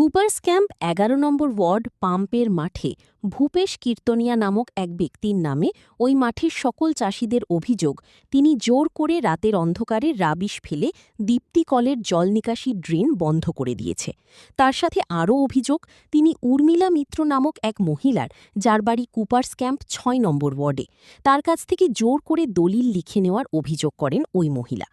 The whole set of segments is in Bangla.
কুপার্স ক্যাম্প ১১ নম্বর ওয়ার্ড পাম্পের মাঠে ভূপেশ কীর্তনিয়া নামক এক ব্যক্তির নামে ওই মাঠের সকল চাষিদের অভিযোগ তিনি জোর করে রাতের অন্ধকারে রাবিশ ফেলে দীপ্তি কলের জল নিকাশি ড্রেন বন্ধ করে দিয়েছে। তার সাথে আরও অভিযোগ তিনি উর্মিলা মিত্র নামক এক মহিলার, যার বাড়ি কুপার্স ক্যাম্প ৬ নম্বর ওয়ার্ডে, তার কাছ থেকে জোর করে দলিল লিখে নেওয়ার অভিযোগ করেন ওই মহিলা।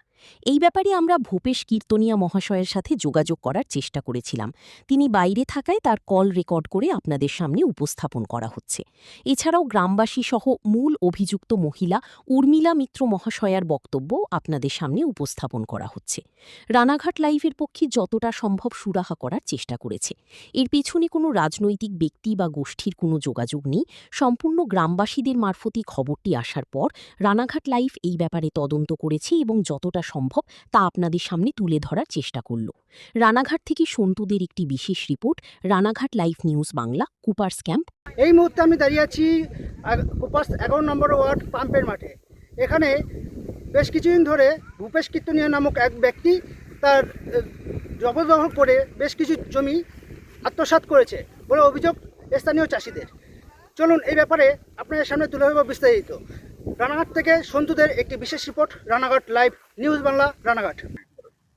এই ব্যাপারে আমরা ভূপেশ কীর্তনিয়া মহাশয়ের সাথে যোগাযোগ করার চেষ্টা করেছিলাম। তিনি বাইরে থাকায় তার কল রেকর্ড করে আপনাদের সামনে উপস্থাপন করা হচ্ছে। এছাড়াও গ্রামবাসী সহ মূল অভিযুক্ত মহিলা উর্মিলা মিত্র মহাশয়ার বক্তব্য আপনাদের সামনে উপস্থাপন করা হচ্ছে। রানাঘাট লাইভের পক্ষে যতটা সম্ভব সুরাহা করার চেষ্টা করেছে। এর পেছনে কোনো রাজনৈতিক ব্যক্তি বা গোষ্ঠীর কোনো যোগাযোগ নেই। সম্পূর্ণ গ্রামবাসীদের মারফতই খবরটি আসার পর রানাঘাট লাইভ এই ব্যাপারে তদন্ত করেছে এবং যতটা সম্ভব তা আপনাদের সামনে তুলে ধরার চেষ্টা করল। রানাঘাট থেকে সন্তুদের একটি বিশেষ report, Ranaghat live news Bangla, Cooper's camp. এই মুহূর্তে আমি দাঁড়িয়ে আছি কুপার্স ১১ নম্বর ওয়ার্ড পাম্পের মাঠে। এখানে বেশ কিছুদিন ধরে ভূপেশ কীর্তনিয়া নামক এক ব্যক্তি তার জবরদখল করে বেশ কিছু জমি আত্মসাৎ করেছে বলে অভিযোগ স্থানীয় চাষিদের। চলুন এই ব্যাপারে আপনাদের সামনে তুলে ধরব বিস্তারিত। রানাঘাট থেকে সন্তুদের একটি বিশেষ report, Ranaghat live news Bangla, Ranaghat.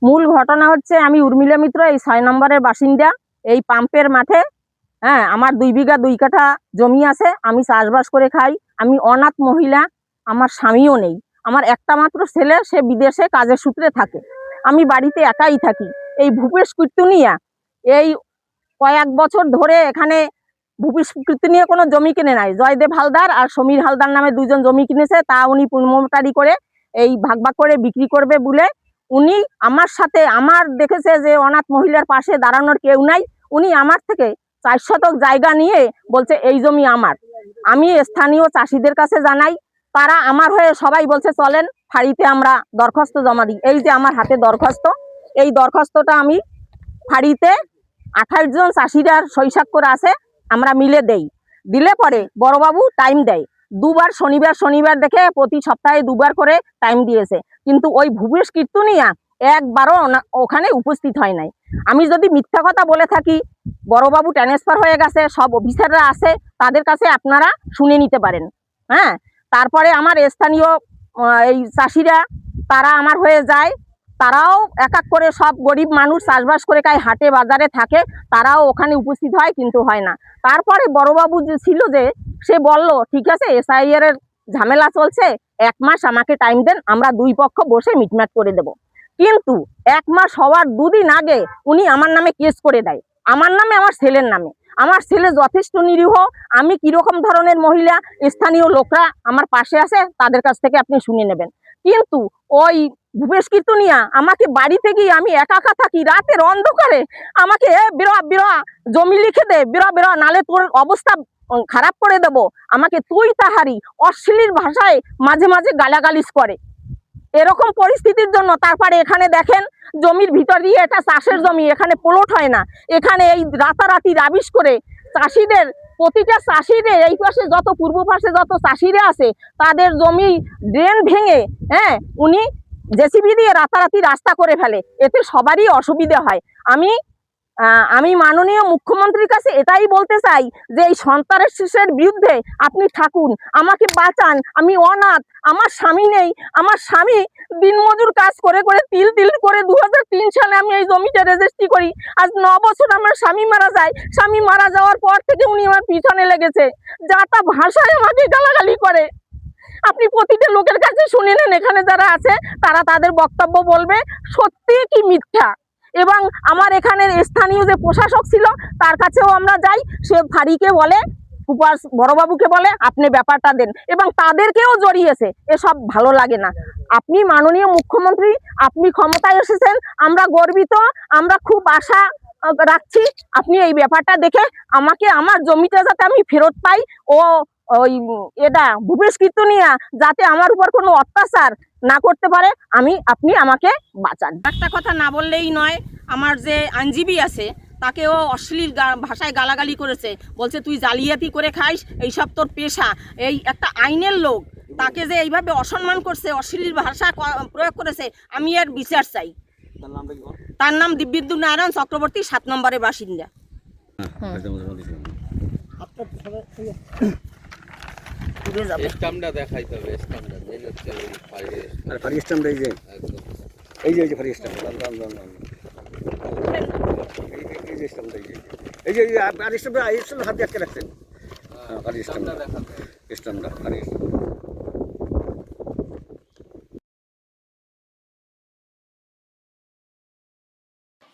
মূল ঘটনা হচ্ছে, আমি উর্মিলা মিত্র, এই ৬ নম্বরের বাসিন্দা। এই পাম্পের মাঠে আমার ২ বিঘা ২ কাঠা জমি আছে। আমি চাষবাস করে খাই। আমি অনাথ মহিলা, আমার স্বামীও নেই। আমার একটা মাত্র ছেলে, সে বিদেশে কাজের সূত্রে থাকে। আমি বাড়িতে একাই থাকি। এই ভূপেশ কীর্তনিয়া এই কয়েক বছর ধরে এখানে ভূপেশ কীর্তনিয়া কোনো জমি কিনে নাই। জয়দেব হালদার আর সমীর হালদার নামে ২ জন জমি কিনেছে। তা উনি পূর্ণমোটারি করে এই ভাগ ভাগ করে বিক্রি করবে বলে উনি আমার সাথে, আমার দেখেছে যে অনাথ মহিলার পাশে দাঁড়ানোর কেউ নাই, উনি আমার থেকে ৪ শতক জায়গা নিয়ে বলছে এই জমি আমার। আমি স্থানীয় চাষিদের কাছে জানাই, তারা আমার হয়ে সবাই বলছে চলেন ফাঁড়িতে আমরা দরখাস্ত জমা দিই। এই যে আমার হাতে দরখাস্ত, এই দরখাস্তটা আমি ফাঁড়িতে ২৮ জন চাষিরা সই স্বাক্ষর আছে, আমরা মিলে দেই। দিলে পরে বড়বাবু টাইম দেয় দুবার, শনিবার দেখে প্রতি সপ্তাহে ২ বার করে টাইম দিয়েছে। কিন্তু ওই ভূপেশ কীর্তনিয়া একবারও ওখানে উপস্থিত হয় নাই। আমি যদি মিথ্যা কথা বলে থাকি, বড়বাবু ট্রান্সফার হয়ে গেছে, সব অফিসাররা আছে, তাদের কাছে আপনারা শুনে নিতে পারেন। তারপরে আমার স্থানীয় এই চাষিরা, তারা আমার হয়ে যায়, তারাও এক এক করে, সব গরিব মানুষ চাষবাস করে খায়, হাটে বাজারে থাকে, তারাও ওখানে উপস্থিত হয়, কিন্তু হয় না। তারপরে বড়বাবু যে ছিল, যে সে বলল ঠিক আছে, এসআইআর এর ঝামেলা চলছে, ১ মাস আমাকে টাইম দেন, আমরা ২ পক্ষ বসে মিটমাট করে দেব। কিন্তু ১ মাস হওয়ার ২ দিন আগে উনি আমার নামে কেস করে দেয়, আমার নামে, আমার ছেলের নামে। আমার ছেলে যথেষ্ট নিরীহ। আমি কিরকম ধরনের মহিলা, স্থানীয় লোকরা আমার পাশে আছে, তাদের কাছ থেকে আপনি শুনে নেবেন। কিন্তু ওই ভূপেশ কীর্তনিয়া আমাকে বাড়িতে গিয়ে, আমি একা একা থাকি, রাতের অন্ধকারে আমাকে বেরো জমি লিখে দে, বেরো নালে তোর অবস্থা খারাপ করে দেব, আমাকে তুই তাহারি অশ্লীল ভাষায় মাঝে মাঝে গালাগালিজ করে। এরকম পরিস্থিতির জন্য তারপরে এখানে দেখেন, জমির ভিতর দিয়ে, এটা চাষের জমি, এখানে প্লট হয় না। এখানে এই রাতারাতি রাবিশ করে চাষিদের, প্রতিটা চাষিদের এই পাশে যত, পূর্ব পাশে যত চাষিরা আছে, তাদের জমি ড্রেন ভেঙে উনি জেসিবি দিয়ে রাতারাতি রাস্তা করে ফেলে। এতে সবারই অসুবিধা হয়। আমি মাননীয় মুখ্যমন্ত্রীর কাছে এটাই বলতে চাই যে এই সন্ত্রাসের বিরুদ্ধে আপনি থাকুন, আমাকে বাঁচান। আমি অনাথ, আমার স্বামী নেই। আমার স্বামী দিনমজুর কাজ করে করে তিল করে ২০০৩ সালে আমি এই জমিটা রেজিস্ট্রি করি। আজ ৯ বছর আমার স্বামী মারা যায়। স্বামী মারা যাওয়ার পর থেকে উনি আমার পিছনে লেগেছে, যা তা ভাষায় আমাকে গালাগালি করে। আপনি প্রতিটা লোকের কাছে শুনে নেন, এখানে যারা আছে তারা তাদের বক্তব্য বলবে সত্যি কি মিথ্যা। এবং আমার এখানের স্থানীয় যে প্রশাসক ছিল, তার কাছেও আমরা যাই, সে ফাঁড়িকে বলে, বড়বাবুকে বলে আপনি ব্যাপারটা দেন, এবং তাদেরকেও জড়িয়েছে। এসব ভালো লাগে না। আপনি মাননীয় মুখ্যমন্ত্রী, আপনি ক্ষমতায় এসেছেন, আমরা গর্বিত, আমরা খুব আশা রাখছি আপনি এই ব্যাপারটা দেখে আমাকে, আমার জমিটা যাতে আমি ফেরত পাই, ও ওই এটা ভূপেশ কীর্তনিয়া যাতে আমার উপর কোনো অত্যাচার না করতে পারে, আপনি আমাকে বাঁচান। একটা কথা না বললেই নয়, আমার যে আইনজীবী আছে তাকেও অশ্লীল ভাষায় গালাগালি করেছে, বলছে তুই জালিয়াতি করে খাইস, এইসব তোর পেশা। এই একটা আইনের লোক, তাকে যে এইভাবে অসম্মান করছে, অশ্লীল ভাষা প্রয়োগ করেছে, আমি এর বিচার চাই। তার নাম দিব্যেন্দু নারায়ণ চক্রবর্তী, ৭ নম্বরের বাসিন্দা। হ্যাঁ। আপনার স্টামটা দেখাইতে হবে, স্টামটা মেন হচ্ছে ওই ফায়ার আর ফারি স্ট্যাম্পটা এই যে একদম। এই যে ফারি স্ট্যাম্প এই যে স্ট্যাম্পটা এই যে আর স্ট্যাম্পটা এই স্ট্যাম্পটা হাতে আটকে রাখছেন। ফারি স্টামটা স্ট্যাম্পটা দেখাতে হবে। স্ট্যাম্পটা ফারি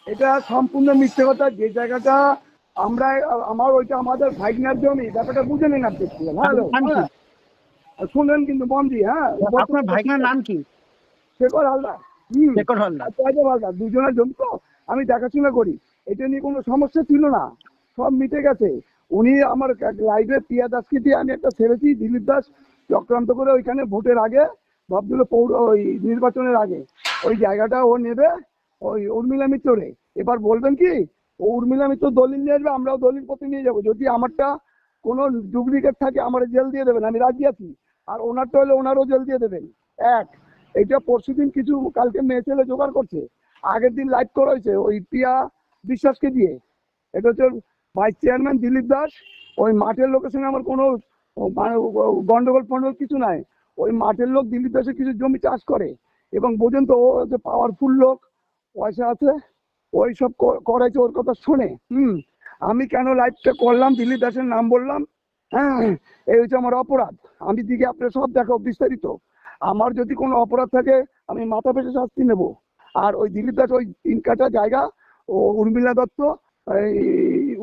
এটা সম্পূর্ণ মিথ্যে কথা। যে জায়গাটা আমরা আমার ওইটা আমাদের ভাইগনার জমি, ব্যাপারটা বুঝে নিন আপনি। হ্যালো, নাম কি? শুনলেন কিন্তু মন দিয়ে। হ্যাঁ, আপনার ভাইগনার নাম কি? শেখর হালদার। শেখর হালদার। আর জয়দেব হালদার, দুজনের জমি তো আমি দেখাশোনা করি। এটা নিয়ে কোনো সমস্যা ছিল না, সব মিটে গেছে। উনি আমার লাইভে প্রিয়া দাসকে দিয়ে আমি একটা ছেড়েছি, দিলীপ দাস চক্রান্ত করে ওইখানে ভোটের আগে ভাবছিল ওই নির্বাচনের আগে ওই জায়গাটা ও নেবে ওই উর্মিলা মিত্রে। এবার বলবেন কি ও উর্মিলা মিত্র দলিল নিয়ে আসবে, আমরাও দলিল পত্র নিয়ে যাবো। যদি আমারটা কোনো ডুপ্লিকেট থাকে আমার জেল দিয়ে দেবেন, আমি রাজি আছি। আর ওনারটা হলে ওনারও জেল দিয়ে দেবেন। এক, এইটা পরশুদিন কিছু কালকে মেয়ে ছেলে জোগাড় করছে, আগের দিন লাইভ করা হয়েছে ওই প্রিয়া বিশ্বাসকে দিয়ে। এটা হচ্ছে ভাইস চেয়ারম্যান দিলীপ দাস। ওই মাঠের লোকের সঙ্গে আমার কোনো গন্ডগোল ফন্ডগোল কিছু নাই। ওই মাঠের লোক দিলীপ দাসের কিছু জমি চাষ করে এবং বোঝেন তো ও হচ্ছে পাওয়ারফুল লোক, পয়সা আছে, ওই সব করাইছে, ওর কথা শোনে। আমি কেন লাইভটা করলাম, দিলীপ দাসের নাম বললাম, হ্যাঁ, এই হচ্ছে আমার অপরাধ। আমি দিকে আপনার সব দেখো বিস্তারিত। আমার যদি কোনো অপরাধ থাকে আমি মাথা পেতে শাস্তি নেব। আর ওই দিলীপ দাস ওই 3 কাঠা জায়গা ও উর্মিলা দত্ত, এই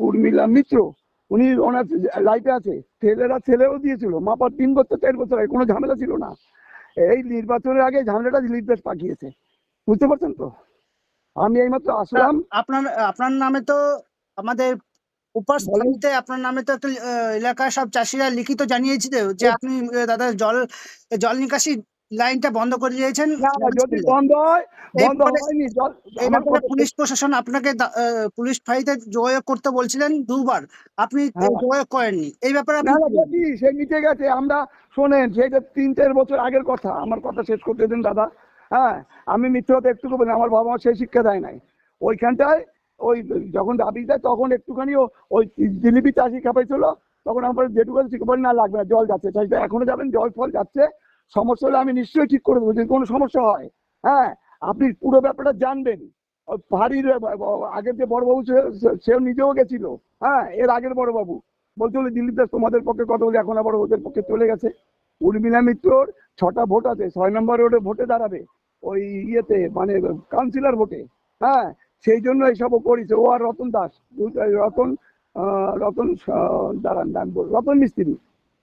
উর্মিলা মিত্র, উনি ওনার লাইফে আছে। ছেলেও দিয়েছিল মাপার 3 বছর 4 বছর আগে, কোনো ঝামেলা ছিল না। এই নির্বাচনের আগে ঝামেলাটা দিলীপ দাস পাঠিয়েছে, বুঝতে পারছেন তো। আমি এইমাত্র আসলাম। আপনার আপনার নামে তো আমাদের উপস্থিতিতে আপনার নামে তো একটা এলাকার সব চাষিরা লিখিত জানিয়েছিল যে আপনি দাদা জল নিকাশি লাইনটা বন্ধ করে দিয়েছেন। না না, যদি বন্ধ হয়, বন্ধ এরপরে- হয়নি। এই আমার ব্যাপারে কথা- পুলিশ প্রশাসন আপনাকে পুলিশ ফাঁড়িতে যোগাযোগ করতে বলছিলেন 2 বার, আপনি হ্যাঁ। যোগাযোগ করেননি। এই ব্যাপারে আপনি না না কি বলবেন? দেখি সে মিটে গেছে। আমরা শোনেন, সেটা 3-4 বছর আগের কথা। আমার কথা শেষ করতে দিন দাদা। হ্যাঁ, আমি মিথ্যে কথা একটু বলি, আমার বাবা মা সেই শিক্ষা দেয় নাই। ওইখানটায় ওই যখন দাবি দেয় তখন একটুখানি ওই জিলিপি চাষি খাপাইছিল, তখন আমার যেটুকু শিখে বলি না লাগবে না, জল যাচ্ছে চাষিটা এখনো যাবেন, জল ফল যাচ্ছে। সমস্যা হলে আমি নিশ্চয়ই ঠিক করে দেবো যদি কোনো সমস্যা হয়। হ্যাঁ, আপনি পুরো ব্যাপারটা জানবেন। ওই বাড়ির আগের যে বড়বাবু সেও নিজেও গেছিল। হ্যাঁ, এর আগের বড়বাবু বলতে হলে দিলীপ দাস তোমাদের পক্ষে কথা বলে, এখন আবার ওদের পক্ষে চলে গেছে। উর্মিলা মিত্রর 6টা ভোট আছে, 6 নম্বর রোডে ভোটে দাঁড়াবে ওই ইয়েতে, মানে কাউন্সিলর ভোটে। হ্যাঁ, সেই জন্য এইসব করেছে ও। আর রতন দাস, রতন রতন দাঁড়ান নাম বল, রতন মিস্ত্রি।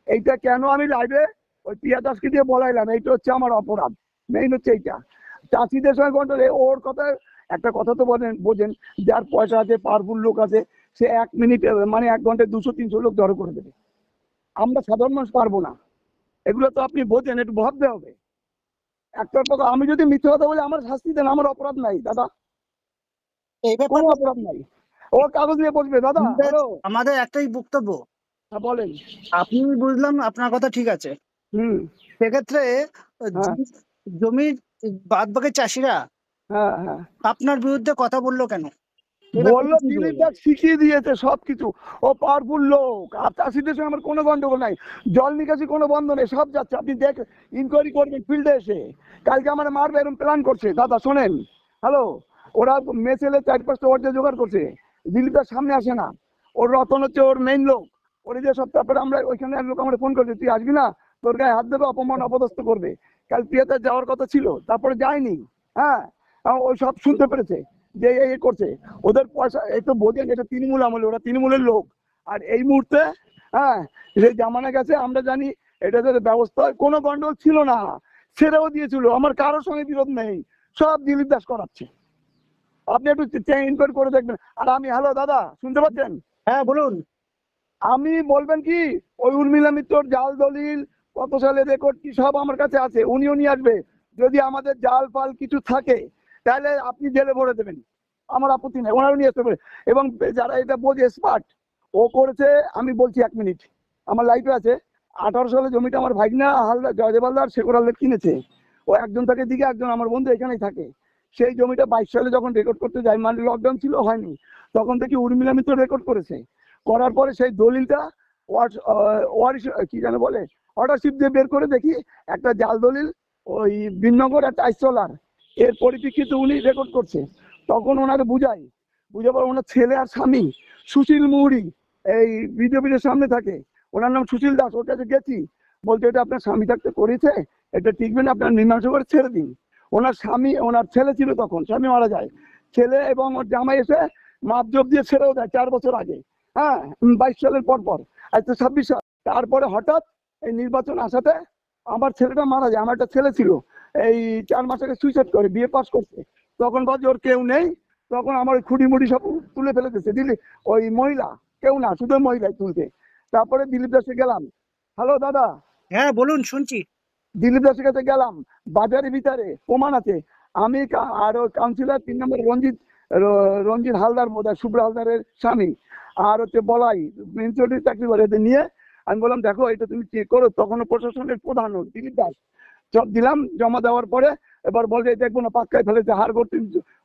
এইটা কেন আমি লাইভে ওই প্রিয়া দাসকে দিয়ে বলাইলাম, এইটা হচ্ছে আমার অপরাধ। মেইন হচ্ছে এইটা চাষিদের সঙ্গে গন্ডগোল। ওর কথা একটা কথা তো বোঝেন, যার পয়সা আছে, পাওয়ারফুল লোক আছে, সে 1 মিনিট মানে 1 ঘন্টায় 200-300 লোক জড়ো করে দেবে। আমরা সাধারণ মানুষ পারবো না। এগুলো তো আপনি বোঝেন, একটু ভাবতে হবে। একটার কথা আমি যদি মিথ্যে কথা বলি আমার শাস্তি দেন, আমার অপরাধ নাই দাদা, এই কোনো ব্যাপারে অপরাধ নাই। ও কাগজ নিয়ে বসবে দাদা। হ্যালো, আমাদের একটাই বক্তব্য, হ্যাঁ বলেন। আপনি বুঝলাম আপনার কথা ঠিক আছে। হুম, সেক্ষেত্রে হ্যাঁ। জমির বাদ বাকি চাষিরা হ্যাঁ হ্যাঁ, আপনার বিরুদ্ধে কথা বললো কেন? এই ব্যাপারে বললো কি দিলীপ বলবেন? দাস শিখিয়ে দিয়েছে সবকিছু। ও পাওয়ারফুল লোক। আর চাষিদের সঙ্গে আমার কোনো গন্ডগোল নাই, জল নিকাশি কোনো বন্ধ নেই, সব যাচ্ছে। আপনি দেখ, ইনকোয়ারি করবেন ফিল্ডে এসে। কালকে আমার মারবে এরকম প্ল্যান করছে দাদা, শোনেন। হ্যালো, ওরা মেয়ে ছেলে 4-5টা ওয়ার্ডে জোগাড় করছে, দিলীপ দাস সামনে আসে না। ওর রতন হচ্ছে ওর মেইন লোক। ওর যে সব, তারপরে আমরা ওইখানে এক লোক আমার ফোন করছে, তুই আসবি না, তোর গায়ে হাত দেবে, অপমান অপদস্থ করবে। কাল প্রিয়াতে যাওয়ার কথা ছিল, তারপরে যায়নি। হ্যাঁ, ওই সব শুনতে পেরেছে যে এই করছে। ওদের পয়সা এই তো বোঝেন, এটা তৃণমূল আমলে, ওরা তৃণমূলের লোক। আর এই মুহূর্তে হ্যাঁ, যে জামানা গেছে আমরা জানি, এটাদের ব্যবস্থা কোনো গন্ডগোল ছিল না, ছেড়েও দিয়েছিল। আমার কারোর সঙ্গে বিরোধ নেই, সব দিলীপ দাস করাচ্ছে। আপনি একটু ইনকোয়ারি করে দেখবেন। আর আমি, হ্যালো দাদা, শুনতে পাচ্ছেন? হ্যাঁ বলুন। আমি বলবেন কি, ওই উর্মিলা মিত্রর জাল দলিল, কত সালে রেকর্ড কি সব আমার কাছে আছে, উনিও নিয়ে আসবে। যদি আমাদের জাল ফাল কিছু থাকে তাহলে আপনি জেলে ভরে দেবেন, আমার আপত্তি নেই, ওনারও নিয়ে আসতে পারে। এবং যারা এটা বোঝে স্মার্ট, ও করেছে। আমি বলছি 1 মিনিট, আমার লাইফে আছে। 18 সালে জমিটা আমার ভাইগনা হালদার, জয়দেব হালদার, শেখর হালদার কিনেছে। ও একজন থাকে দিকে, একজন আমার বন্ধু এখানেই থাকে। সেই জমিটা 22 সালে যখন রেকর্ড করতে যাই, মানে লকডাউন ছিল, হয়নি, তখন থেকে উর্মিলা মিত্র রেকর্ড করেছে। করার পরে সেই দলিলটা কি যেন বলে, অর্ডারশিপ দিয়ে বের করে দেখি একটা জাল দলিল, ওই বিনগর একটা আইসলার, এর পরিপ্রেক্ষিতে উনি রেকর্ড করছে। তখন ওনাকে বুঝাবার ওনার ছেলে আর স্বামী সুশীল মুহুরী এই বিজেপির সামনে থাকে, ওনার নাম সুশীল দাস, ওর কাছে গেছি, বলতে এটা আপনার স্বামী থাকতে করেছে, এটা টিকবে না, আপনার মীমাংসা করে ছেড়ে দিন। ওনার ছেলে ছিল তখন, স্বামী মারা যায়, ছেলে এবং ওর জামাই এসে মাপজোপ দিয়ে ছেড়েও দেয় 4 বছর আগে, হ্যাঁ, 22 সালের পর আজ তো 26 সাল। তারপরে হঠাৎ এই নির্বাচন আসাতে আমার ছেলেটা মারা যায়। আমার একটা ছেলে ছিল, এই 4 মাস আগে সুইসাইড করে, বিয়ে পাস করছে। তখন ভাবছি ওর কেউ নেই, তখন আমার ওই খুঁড়ি মুড়ি সব তুলে ফেলে দিচ্ছে, দিলি ওই মহিলা, কেউ না, শুধু মহিলাই তুলতে। তারপরে দিলীপ দাসে গেলাম, হ্যালো দাদা, হ্যাঁ বলুন, শুনছি। দিলীপ দাসের কাছে গেলাম, বাজারের ভিতরে প্রমাণ আছে, আমি আর ওই কাউন্সিলর 3 নম্বর রঞ্জিত হালদার, বোধহয় শুভ্রা হালদারের স্বামী, আর হচ্ছে বলাই মিউনিসিপালিটি চাকরি করে, এদের নিয়ে আমি বললাম দেখো এটা তুমি চেক করো। তখনও প্রশাসনের প্রধান দিলীপ দাস, সব দিলাম, জমা দেওয়ার পরে এবার বলছে দেখবো না, পাক্কায় ফেলেছে, হাড় করতে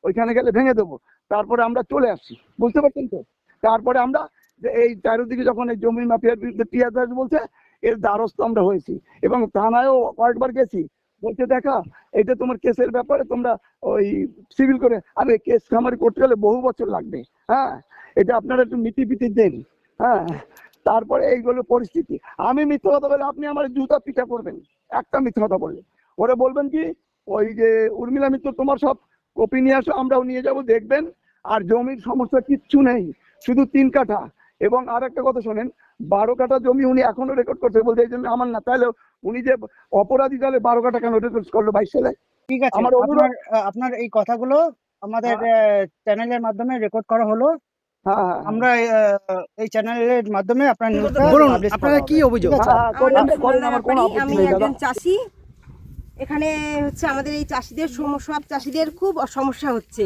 ওইখানে গেলে ভেঙে দেবো। তারপরে আমরা চলে আসছি, বুঝতে পারছেন তো। তারপরে আমরা যে এই চারিদিকে যখন এই জমি মাফিয়ার বিরুদ্ধে টিয়ার দাস বলছে, এর দ্বারস্থ আমরা হয়েছি এবং থানায়ও কয়েকবার গেছি। বলছে দেখা এটা তোমার কেসের ব্যাপারে, তোমরা ওই সিভিল করে, আরে কেস খামারি করতে গেলে বহু বছর লাগবে, হ্যাঁ, এটা আপনারা একটু মিটিপিটি দেন, হ্যাঁ। তারপরে এইগুলো পরিস্থিতি, আমি মিথ্যা কথা বলে আপনি আমার জুতা পিঠা করবেন, একটা মিথ্যা কথা বললে ওরা বলবেন কি, ওই যে উর্মিলা মিত্র তোমার সব কপি নিয়ে আসো, আমরাও নিয়ে যাব, দেখবেন। আর জমির সমস্যা কিচ্ছু নেই, শুধু 3 কাঠা। এবং আর একটা কথা শোনেন, 12 কাঠা জমি উনি এখনো রেকর্ড করছে, বলছে এই জমি আমার না। তাহলে উনি যে অপরাধী, তাহলে 12 কাঠা কেন রেকর্ড করলো 22 সালে? ঠিক আছে, আমার অনুরোধ, আপনার এই কথাগুলো আমাদের চ্যানেলের মাধ্যমে রেকর্ড করা হলো। হ্যাঁ হ্যাঁ আমরা এই চ্যানেলের মাধ্যমে আপনার নিউজটা বলুন, publish করা আপনারা হবে। কি অভিযোগ? হ্যাঁ, করেন, করেন, আমার কোনো আপত্তি আমি নেই দাদা। একজন চাষি। এখানে হচ্ছে আমাদের এই চাষিদের সব চাষিদের খুব সমস্যা হচ্ছে।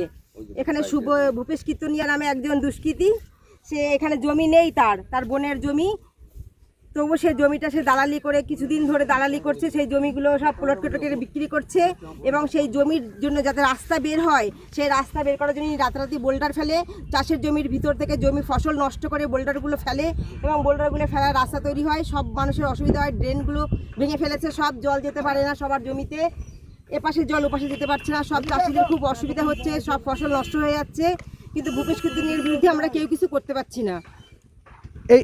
এখানে ভূপেশ কীর্তনিয়া নামে একজন দুষ্কৃতী, সে এখানে জমি নেই, তার বোনের জমি, তবু সে জমিটা সে দালালি করে কিছুদিন ধরে দালালি করছে। সেই জমিগুলো সব প্লট কেটে বিক্রি করছে এবং সেই জমির জন্য যাতে রাস্তা বের হয়, সেই রাস্তা বের করার জন্য রাতারাতি বোল্ডার ফেলে, চাষের জমির ভিতর থেকে জমি ফসল নষ্ট করে বোল্ডারগুলো ফেলে এবং বোল্ডারগুলো ফেলার রাস্তা তৈরি হয়, সব মানুষের অসুবিধা হয়, ড্রেনগুলো ভেঙে ফেলেছে, সব জল যেতে পারে না সবার জমিতে, এপাশে জল ওপাশে যেতে পারছে না, সব চাষিদের খুব অসুবিধা হচ্ছে, সব ফসল নষ্ট হয়ে যাচ্ছে। কিন্তু ভূপেশ কীর্তনিয়ার বিরুদ্ধে আমরা কেউ কিছু করতে পারছি না। এই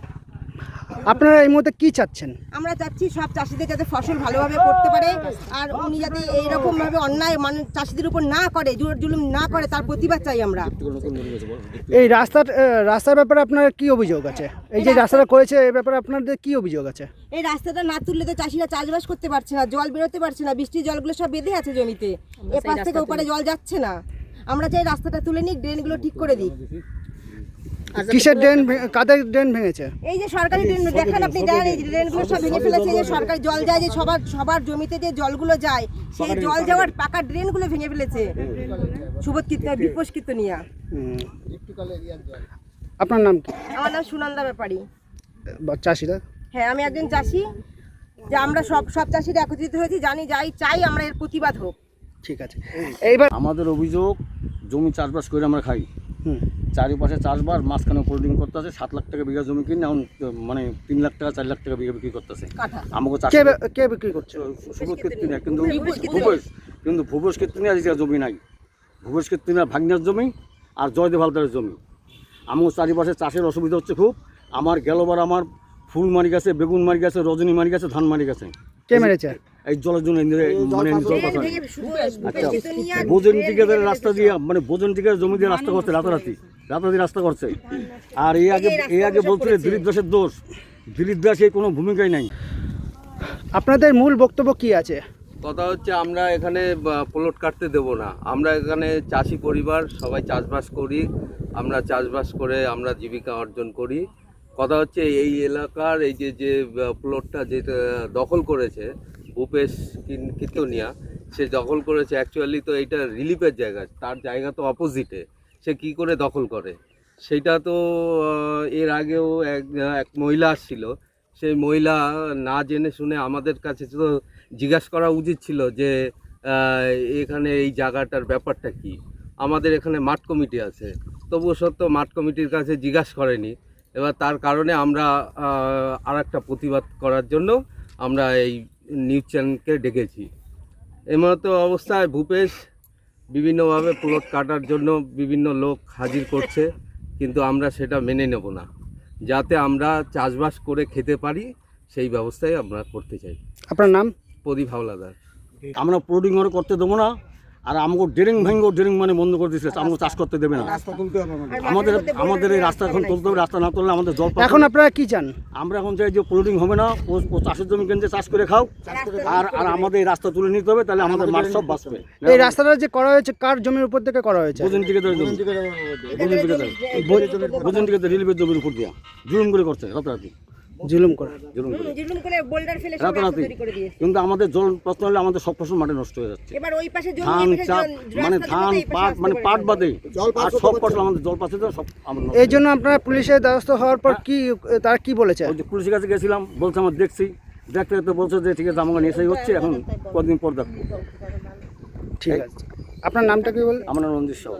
আপনারা এই মুহূর্তে কি চাচ্ছেন? আমরা চাচ্ছি সব চাষিদের যাতে ফসল ভালোভাবে করতে পারে, আর উনি যাতে এইরকমভাবে অন্যায় মানুষ চাষিদের উপর না করে, জোর জুলুম না করে, তার প্রতিবাদ চাই আমরা। এই রাস্তার ব্যাপারে আপনার কি অভিযোগ আছে? এই যে রাস্তাটা করেছে এই ব্যাপারে আপনাদের কি অভিযোগ আছে? এই রাস্তাটা না তুললে তো চাষিরা চাষবাস করতে পারছে না, জল বেরোতে পারছে না, বৃষ্টির জলগুলো সব বেঁধে আছে জমিতে, এপাশ থেকে ওপারে জল যাচ্ছে না। আমরা চাই রাস্তাটা তুলে নিক, ড্রেনগুলো ঠিক করে দিক। কিসের ড্রেন, কাদের ড্রেন ভেঙেছে? এই যে সরকারি ড্রেন দেখেন, আপনি জানেন এই ড্রেনগুলো সব ভেঙে ফেলেছে। এই যে সরকারি জল যায়, যে সবার জমিতে যে জলগুলো যায়, সেই জল যাওয়ার পাকা ড্রেনগুলো ভেঙে ফেলেছে ভূপেশ কীর্তনিয়া। আপনার নাম কি? আমার নাম সুনন্দা ব্যাপারী। চাষিরা? হ্যাঁ, আমি একজন চাষি। যে আমরা সব চাষিরা একত্রিত হয়েছি, চাই আমরা এর প্রতিবাদ হোক। ঠিক আছে। এইবার আমাদের অভিযোগ, জমি চাষবাস করে আমরা খাই, চারিপাশে চাষবাস, মাঝখানে হোল্ডিং করতেছে, 7 লাখ টাকা বিঘা জমি কিনে এখন মানে 3 লাখ টাকা 4 লাখ টাকা বিঘা বিক্রি করতেছে। আমাকে কে বিক্রি করছে? সুবোধ কীর্তনিয়া, কিন্তু ভূপেশ কীর্তনিয়ার জমি নাই, ভূপেশ কীর্তনিয়ার ভাগ্নের জমি আর জয়দেব হালদারের জমি। আমার চারিপাশে চাষের অসুবিধা হচ্ছে খুব। আমার গেলবার আমার ফুল মারি গেছে, বেগুন মারি গেছে, রজনী মারি গেছে, ধান মারি গেছে। কে মেরেছে? এই জলের জন্য মানে আচ্ছা, বোজন টিকাদের রাস্তা দিয়ে, মানে বোজন টিকার জমি দিয়ে রাস্তা করছে, রাতারাতি রাস্তা করছে। আর এই আগে বলছিল দিলীপ দাসের দোষ, দিলীপ দাস এই কোনো ভূমিকাই নাই। আপনাদের মূল বক্তব্য কি আছে? কথা হচ্ছে আমরা এখানে প্লট কাটতে দেব না। আমরা এখানে চাষি পরিবার, সবাই চাষবাস করি, আমরা চাষবাস করে আমরা জীবিকা অর্জন করি। কথা হচ্ছে এই এলাকার এই যে প্লটটা যেটা দখল করেছে ভূপেশ কীর্তনিয়া, সে দখল করেছে, অ্যাকচুয়ালি তো এইটা রিলিফের জায়গা, তার জায়গা তো অপোজিটে, সে কি করে দখল করে? সেটা তো এর আগেও এক মহিলা আসছিল, সেই মহিলা না জেনে শুনে আমাদের কাছে তো জিজ্ঞাসা করা উচিত ছিল যে এখানে এই জায়গাটার ব্যাপারটা কি। আমাদের এখানে মাঠ কমিটি আছে, তবুও সত্ত্বেও মাঠ কমিটির কাছে জিজ্ঞাসা করেনি। এবার তার কারণে আমরা আর একটা প্রতিবাদ করার জন্য আমরা এই নিউজ চ্যানেলকে ডেকেছি। এমতো অবস্থায় ভূপেশ বিভিন্নভাবে প্লট কাটার জন্য বিভিন্ন লোক হাজির করছে, কিন্তু আমরা সেটা মেনে নেব না। যাতে আমরা চাষবাস করে খেতে পারি সেই ব্যবস্থাই আমরা করতে চাই। আপনার নাম? প্রদীপ হাওলাদার। আমরা প্লটিং ঘরে করতে দেবো না, আর আমাকে ড্রেনিং মানে বন্ধ করে দিচ্ছে, আমাকে চাষ করতে দেবে না। আমাদের এই রাস্তা এখন তুলতে হবে, রাস্তা না তুললে আমাদের জল পাবে। এখন আপনারা কি চান? আমরা এখন চাই যে প্লটিং হবে না, ও চাষের জমি কেন্দ্রে চাষ করে খাও, আর আমাদের এই রাস্তা তুলে নিতে হবে, তাহলে আমাদের মাঠ সব বাঁচবে। এই রাস্তাটা যে করা হয়েছে কার জমির উপর থেকে করা হয়েছে? বুঝেন থেকে রিলিফের জমির উপর দিয়া জুলুম করে করছে রাতারাতি, জুলুম করে। জুলুম করে বোল্ডার ফেলে সব রাস্তা রাতারাতি। তৈরি করে দিয়েছে। কিন্তু আমাদের জল প্রশ্ন হলে আমাদের সব ফসল মাঠে নষ্ট হয়ে যাচ্ছে। এবার ওই পাশে জমি ধান এই পাশে চাষ মানে রাস্তা ধান দিতে, এই পাশে পাট রাস্তা মানে করে পাট দিয়েছে। বাদে আর সব ফসল আমাদের জল পাচ্ছে তো সব আমরা নষ্ট। এই জন্য আপনারা পুলিশের দ্বারস্থ হওয়ার পর কি তারা কি বলেছে? ওই যে পুলিশের কাছে গেছিলাম, বলছে আমার দেখছি, দেখতে দেখতে বলছে যে ঠিক আছে আমাকে নেশাই হচ্ছে, এখন কদিন পর দেখবো। ঠিক আছে। আপনার নামটা কি বল? আমার নাম রঞ্জিত সাহা।